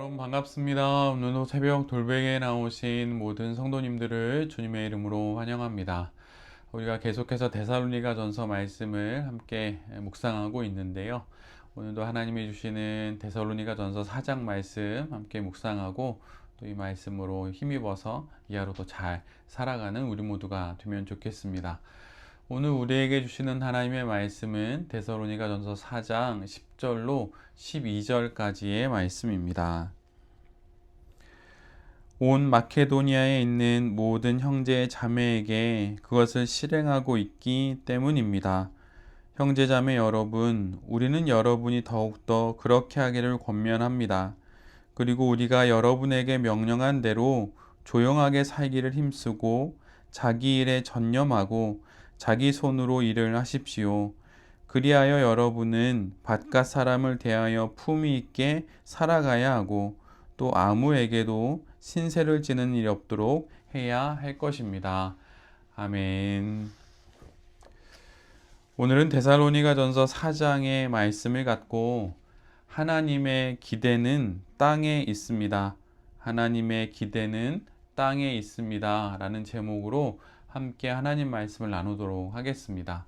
여러분 반갑습니다. 오늘도 새벽 돌베개에 나오신 모든 성도님들을 주님의 이름으로 환영합니다. 우리가 계속해서 데살로니가전서 말씀을 함께 묵상하고 있는데요. 오늘도 하나님이 주시는 데살로니가전서 4장 말씀 함께 묵상하고 또 이 말씀으로 힘입어서 이 하루도 잘 살아가는 우리 모두가 되면 좋겠습니다. 오늘 우리에게 주시는 하나님의 말씀은 데살로니가전서 4장 10절로 12절까지의 말씀입니다. 온 마케도니아에 있는 모든 형제 자매에게 그것을 실행하고 있기 때문입니다. 형제 자매 여러분, 우리는 여러분이 더욱더 그렇게 하기를 권면합니다. 그리고 우리가 여러분에게 명령한 대로 조용하게 살기를 힘쓰고 자기 일에 전념하고 자기 손으로 일을 하십시오. 그리하여 여러분은 바깥 사람을 대하여 품위 있게 살아가야 하고 또 아무에게도 신세를 지는 일이 없도록 해야 할 것입니다. 아멘. 오늘은 데살로니가전서 4장의 말씀을 갖고 하나님의 기대는 땅에 있습니다. 하나님의 기대는 땅에 있습니다. 라는 제목으로 함께 하나님 말씀을 나누도록 하겠습니다.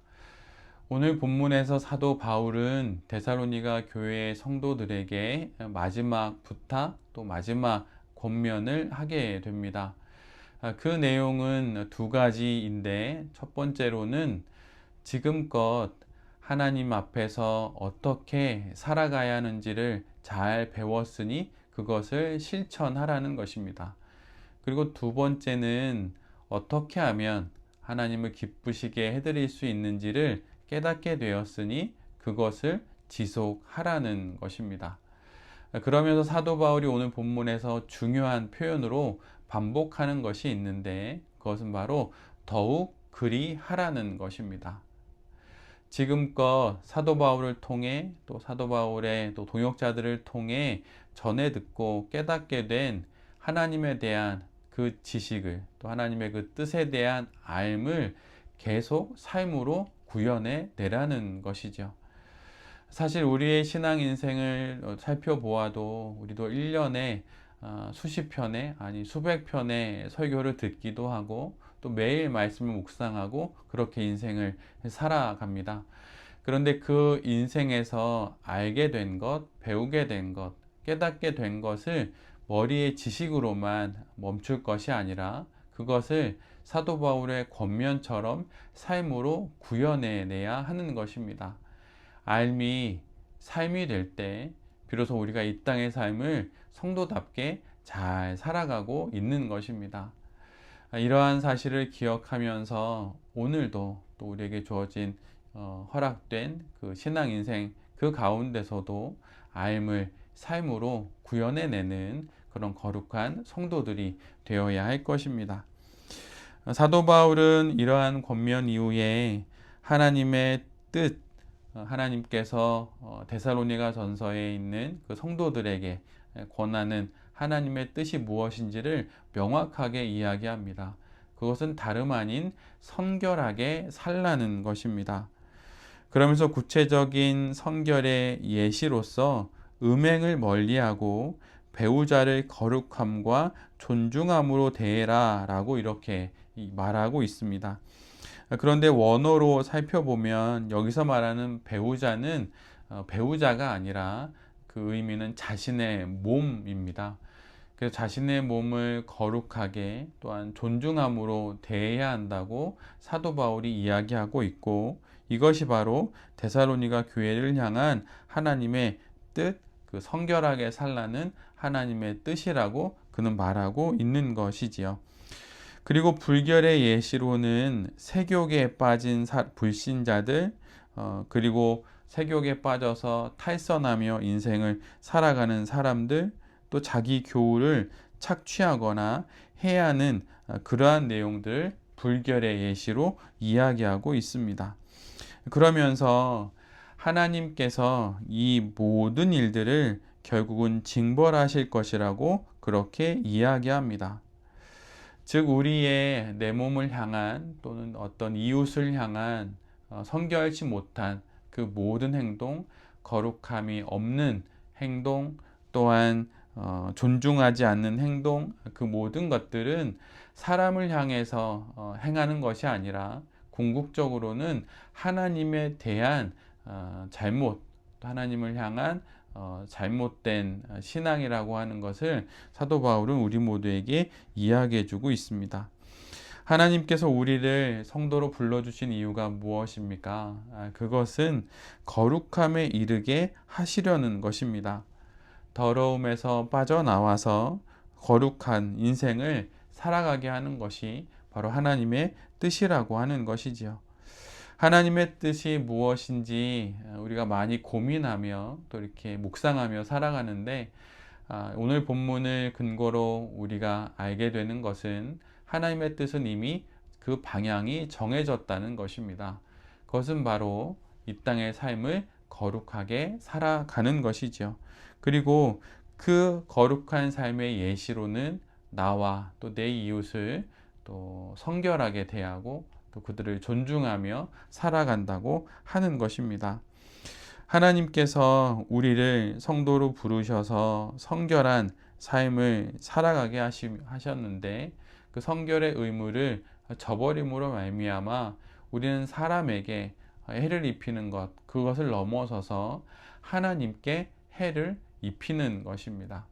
오늘 본문에서 사도 바울은 데살로니가 교회의 성도들에게 마지막 부탁 또 마지막 권면을 하게 됩니다. 그 내용은 두 가지인데 첫 번째로는 지금껏 하나님 앞에서 어떻게 살아가야 하는지를 잘 배웠으니 그것을 실천하라는 것입니다. 그리고 두 번째는 어떻게 하면 하나님을 기쁘시게 해드릴 수 있는지를 깨닫게 되었으니 그것을 지속하라는 것입니다. 그러면서 사도 바울이 오늘 본문에서 중요한 표현으로 반복하는 것이 있는데 그것은 바로 더욱 그리하라는 것입니다. 지금껏 사도 바울을 통해 또 사도 바울의 또 동역자들을 통해 전해 듣고 깨닫게 된 하나님에 대한 그 지식을 또 하나님의 그 뜻에 대한 알을 계속 삶으로 구현해 내라는 것이죠. 사실 우리의 신앙 인생을 살펴보아도 우리도 1년에 수십 편의 아니 수백 편의 설교를 듣기도 하고 또 매일 말씀을 묵상하고 그렇게 인생을 살아갑니다. 그런데 그 인생에서 알게 된 것, 배우게 된 것, 깨닫게 된 것을 머리의 지식으로만 멈출 것이 아니라 그것을 사도 바울의 권면처럼 삶으로 구현해내야 하는 것입니다. 삶이 될 때 비로소 우리가 이 땅의 삶을 성도답게 잘 살아가고 있는 것입니다. 이러한 사실을 기억하면서 오늘도 또 우리에게 주어진 허락된 그 신앙 인생 그 가운데서도 삶을 삶으로 구현해내는 그런 거룩한 성도들이 되어야 할 것입니다. 사도 바울은 이러한 권면 이후에 하나님의 뜻, 하나님께서 데살로니가 전서에 있는 그 성도들에게 권하는 하나님의 뜻이 무엇인지를 명확하게 이야기합니다. 그것은 다름 아닌 성결하게 살라는 것입니다. 그러면서 구체적인 성결의 예시로서 음행을 멀리하고 배우자를 거룩함과 존중함으로 대해라 라고 이렇게 말하고 있습니다. 그런데 원어로 살펴보면 여기서 말하는 배우자는 배우자가 아니라 그 의미는 자신의 몸입니다. 그래서 자신의 몸을 거룩하게 또한 존중함으로 대해야 한다고 사도 바울이 이야기하고 있고 이것이 바로 데살로니가 교회를 향한 하나님의 뜻, 그 성결하게 살라는 하나님의 뜻이라고 그는 말하고 있는 것이지요. 그리고 불결의 예시로는 세욕에 빠진 불신자들 그리고 세욕에 빠져서 탈선하며 인생을 살아가는 사람들 또 자기 교우를 착취하거나 해야 하는 그러한 내용들을 불결의 예시로 이야기하고 있습니다. 그러면서 하나님께서 이 모든 일들을 결국은 징벌하실 것이라고 그렇게 이야기합니다. 즉 우리의 내 몸을 향한 또는 어떤 이웃을 향한 성결치 못한 그 모든 행동, 거룩함이 없는 행동 또한 존중하지 않는 행동, 그 모든 것들은 사람을 향해서 행하는 것이 아니라 궁극적으로는 하나님에 대한 잘못, 또 하나님을 향한 잘못된 신앙이라고 하는 것을 사도 바울은 우리 모두에게 이야기해 주고 있습니다. 하나님께서 우리를 성도로 불러주신 이유가 무엇입니까? 그것은 거룩함에 이르게 하시려는 것입니다. 더러움에서 빠져나와서 거룩한 인생을 살아가게 하는 것이 바로 하나님의 뜻이라고 하는 것이지요. 하나님의 뜻이 무엇인지 우리가 많이 고민하며 또 이렇게 묵상하며 살아가는데, 오늘 본문을 근거로 우리가 알게 되는 것은 하나님의 뜻은 이미 그 방향이 정해졌다는 것입니다. 그것은 바로 이 땅의 삶을 거룩하게 살아가는 것이죠. 그리고 그 거룩한 삶의 예시로는 나와 또 내 이웃을 또 성결하게 대하고 또 그들을 존중하며 살아간다고 하는 것입니다. 하나님께서 우리를 성도로 부르셔서 성결한 삶을 살아가게 하셨는데, 그 성결의 의무를 저버림으로 말미암아 우리는 사람에게 해를 입히는 것, 그것을 넘어서서 하나님께 해를 입히는 것입니다.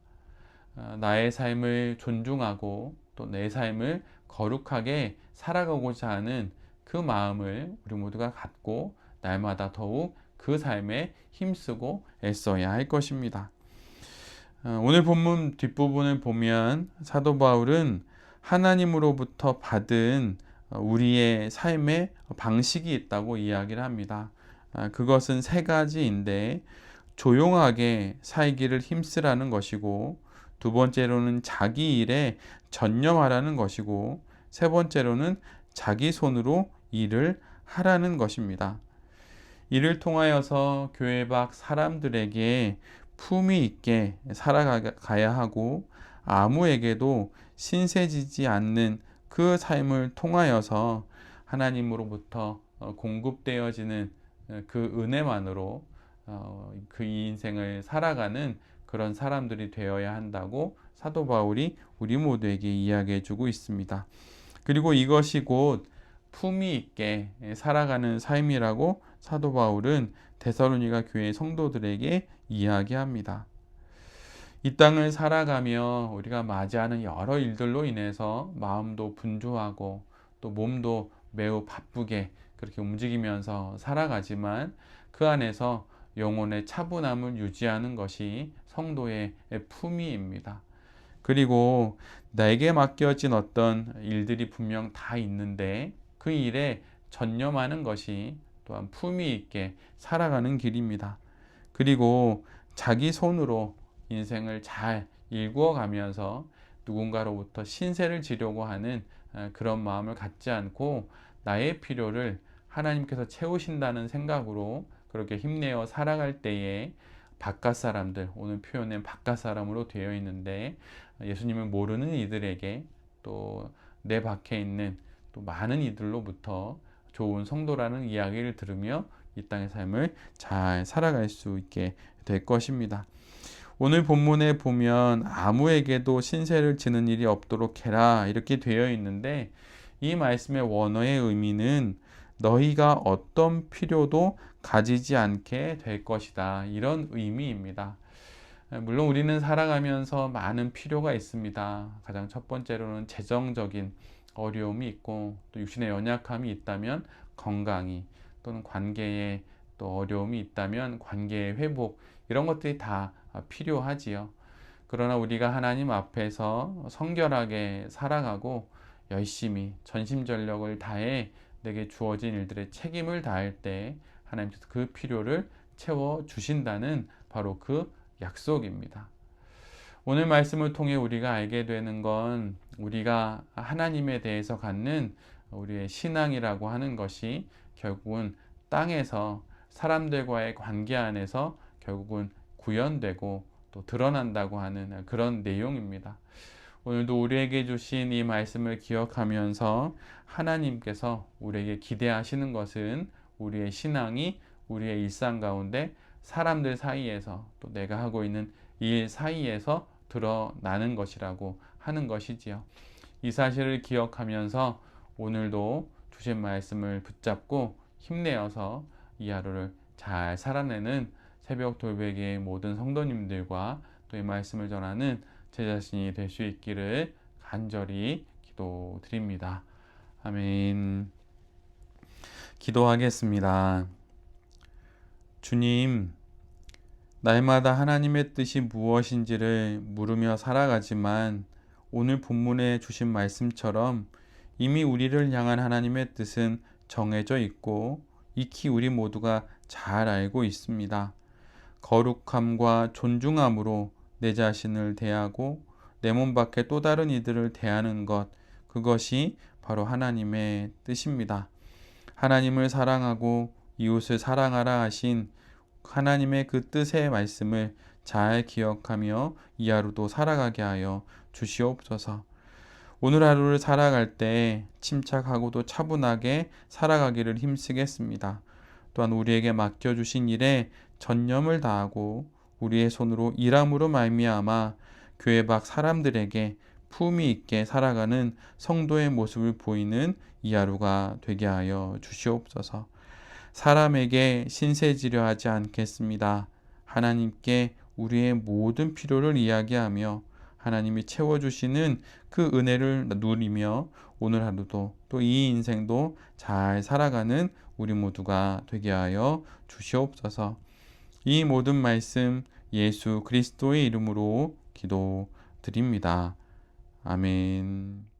나의 삶을 존중하고 또 내 삶을 거룩하게 살아가고자 하는 그 마음을 우리 모두가 갖고 날마다 더욱 그 삶에 힘쓰고 애써야 할 것입니다. 오늘 본문 뒷부분을 보면 사도 바울은 하나님으로부터 받은 우리의 삶의 방식이 있다고 이야기를 합니다. 그것은 세 가지인데, 조용하게 살기를 힘쓰라는 것이고, 두 번째로는 자기 일에 전념하라는 것이고, 세 번째로는 자기 손으로 일을 하라는 것입니다. 이를 통하여서 교회 밖 사람들에게 품위 있게 살아가야 하고, 아무에게도 신세지지 않는 그 삶을 통하여서 하나님으로부터 공급되어지는 그 은혜만으로 그 인생을 살아가는 그런 사람들이 되어야 한다고 사도 바울이 우리 모두에게 이야기해 주고 있습니다. 그리고 이것이 곧 품위 있게 살아가는 삶이라고 사도 바울은 데살로니가 교회 성도들에게 이야기합니다. 이 땅을 살아가며 우리가 맞이하는 여러 일들로 인해서 마음도 분주하고 또 몸도 매우 바쁘게 그렇게 움직이면서 살아가지만, 그 안에서 영혼의 차분함을 유지하는 것이 성도의 품위입니다. 그리고 나에게 맡겨진 어떤 일들이 분명 다 있는데 그 일에 전념하는 것이 또한 품위 있게 살아가는 길입니다. 그리고 자기 손으로 인생을 잘 일구어 가면서 누군가로부터 신세를 지려고 하는 그런 마음을 갖지 않고, 나의 필요를 하나님께서 채우신다는 생각으로 그렇게 힘내어 살아갈 때에 바깥 사람들, 오늘 표현은 바깥 사람으로 되어 있는데, 예수님을 모르는 이들에게 또 내 밖에 있는 또 많은 이들로부터 좋은 성도라는 이야기를 들으며 이 땅의 삶을 잘 살아갈 수 있게 될 것입니다. 오늘 본문에 보면 아무에게도 신세를 지는 일이 없도록 해라 이렇게 되어 있는데, 이 말씀의 원어의 의미는 너희가 어떤 필요도 가지지 않게 될 것이다, 이런 의미입니다. 물론 우리는 살아가면서 많은 필요가 있습니다. 가장 첫 번째로는 재정적인 어려움이 있고, 또 육신의 연약함이 있다면 건강이, 또는 관계에 또 어려움이 있다면 관계의 회복, 이런 것들이 다 필요하지요. 그러나 우리가 하나님 앞에서 성결하게 살아가고 열심히 전심전력을 다해 내게 주어진 일들의 책임을 다할 때 하나님께서 그 필요를 채워 주신다는 바로 그 약속입니다. 오늘 말씀을 통해 우리가 알게 되는 건, 우리가 하나님에 대해서 갖는 우리의 신앙이라고 하는 것이 결국은 땅에서 사람들과의 관계 안에서 결국은 구현되고 또 드러난다고 하는 그런 내용입니다. 오늘도 우리에게 주신 이 말씀을 기억하면서 하나님께서 우리에게 기대하시는 것은 우리의 신앙이 우리의 일상 가운데 사람들 사이에서 또 내가 하고 있는 일 사이에서 드러나는 것이라고 하는 것이지요. 이 사실을 기억하면서 오늘도 주신 말씀을 붙잡고 힘내어서 이 하루를 잘 살아내는 새벽 돌베개의 모든 성도님들과 또 이 말씀을 전하는 제 자신이 될 수 있기를 간절히 기도드립니다. 아멘. 기도하겠습니다. 주님, 날마다 하나님의 뜻이 무엇인지를 물으며 살아가지만 오늘 본문에 주신 말씀처럼 이미 우리를 향한 하나님의 뜻은 정해져 있고 익히 우리 모두가 잘 알고 있습니다. 거룩함과 존중함으로 내 자신을 대하고 내 몸 밖에 또 다른 이들을 대하는 것, 그것이 바로 하나님의 뜻입니다. 하나님을 사랑하고 이웃을 사랑하라 하신 하나님의 그 뜻의 말씀을 잘 기억하며 이 하루도 살아가게 하여 주시옵소서. 오늘 하루를 살아갈 때 침착하고도 차분하게 살아가기를 힘쓰겠습니다. 또한 우리에게 맡겨주신 일에 전념을 다하고 우리의 손으로 일함으로 말미암아 교회 밖 사람들에게 품위 있게 살아가는 성도의 모습을 보이는 이 하루가 되게 하여 주시옵소서. 사람에게 신세지려 하지 않겠습니다. 하나님께 우리의 모든 필요를 이야기하며 하나님이 채워주시는 그 은혜를 누리며 오늘 하루도 또 이 인생도 잘 살아가는 우리 모두가 되게 하여 주시옵소서. 이 모든 말씀 예수 그리스도의 이름으로 기도드립니다. 아멘.